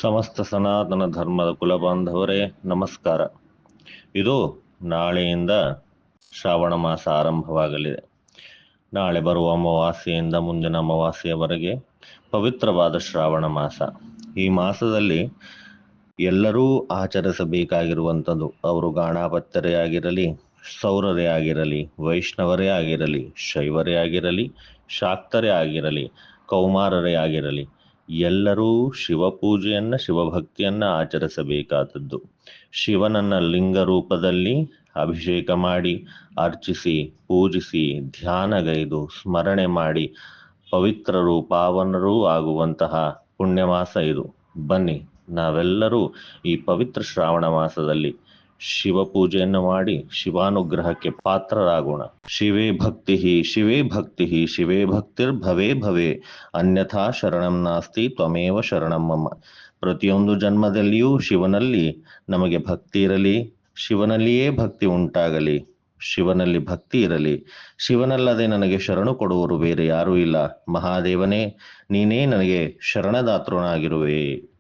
ಸಮಸ್ತ ಸನಾತನ ಧರ್ಮದ ಕುಲಬಾಂಧವರೇ ನಮಸ್ಕಾರ. ಇದು ನಾಳೆಯಿಂದ ಶ್ರಾವಣ ಮಾಸ ಆರಂಭವಾಗಲಿದೆ. ನಾಳೆ ಬರುವ ಅಮಾವಾಸ್ಯೆಯಿಂದ ಮುಂದಿನ ಅಮಾವಾಸ್ಯೆಯವರೆಗೆ ಪವಿತ್ರವಾದ ಶ್ರಾವಣ ಮಾಸ. ಈ ಮಾಸದಲ್ಲಿ ಎಲ್ಲರೂ ಆಚರಿಸಬೇಕಾಗಿರುವಂಥದ್ದು, ಅವರು ಗಾಣಾಪತ್ಯರೇ ಆಗಿರಲಿ, ಸೌರರೇ ಆಗಿರಲಿ, ವೈಷ್ಣವರೇ ಆಗಿರಲಿ, ಶೈವರೇ ಆಗಿರಲಿ, ಶಾಕ್ತರೇ ಆಗಿರಲಿ, ಕೌಮಾರರೇ ಆಗಿರಲಿ, ಎಲ್ಲರೂ ಶಿವಪೂಜೆಯನ್ನ ಶಿವಭಕ್ತಿಯನ್ನ ಆಚರಿಸಬೇಕಾದದ್ದು. ಶಿವನನ್ನ ಲಿಂಗ ರೂಪದಲ್ಲಿ ಅಭಿಷೇಕ ಮಾಡಿ ಅರ್ಚಿಸಿ ಪೂಜಿಸಿ ಧ್ಯಾನಗೈದು ಸ್ಮರಣೆ ಮಾಡಿ ಪವಿತ್ರರು ಪಾವನರೂ ಆಗುವಂತಹ ಪುಣ್ಯಮಾಸ ಇದು. ಬನ್ನಿ, ನಾವೆಲ್ಲರೂ ಈ ಪವಿತ್ರ ಶ್ರಾವಣ ಮಾಸದಲ್ಲಿ ಶಿವ ಪೂಜೆಯನ್ನು ಮಾಡಿ ಶಿವಾನುಗ್ರಹಕ್ಕೆ ಪಾತ್ರರಾಗೋಣ. ಶಿವೇ ಭಕ್ತಿ ಶಿವೇ ಭಕ್ತಿ ಶಿವೇ ಭಕ್ತಿರ್ ಭವೇ ಭವೇ ಅನ್ಯಥಾ ಶರಣಂ ನಾಸ್ತಿ ತ್ವಮೇವ ಶರಣಂ ಮಮ. ಪ್ರತಿಯೊಂದು ಜನ್ಮದಲ್ಲಿಯೂ ಶಿವನಲ್ಲಿ ನಮಗೆ ಭಕ್ತಿ ಇರಲಿ, ಶಿವನಲ್ಲಿಯೇ ಭಕ್ತಿ ಉಂಟಾಗಲಿ, ಶಿವನಲ್ಲಿ ಭಕ್ತಿ ಇರಲಿ. ಶಿವನಲ್ಲದೆ ನನಗೆ ಶರಣು ಕೊಡುವರು ಬೇರೆ ಯಾರೂ ಇಲ್ಲ. ಮಹಾದೇವನೇ, ನೀನೇ ನನಗೆ ಶರಣದಾತೃನಾಗಿರುವೆ.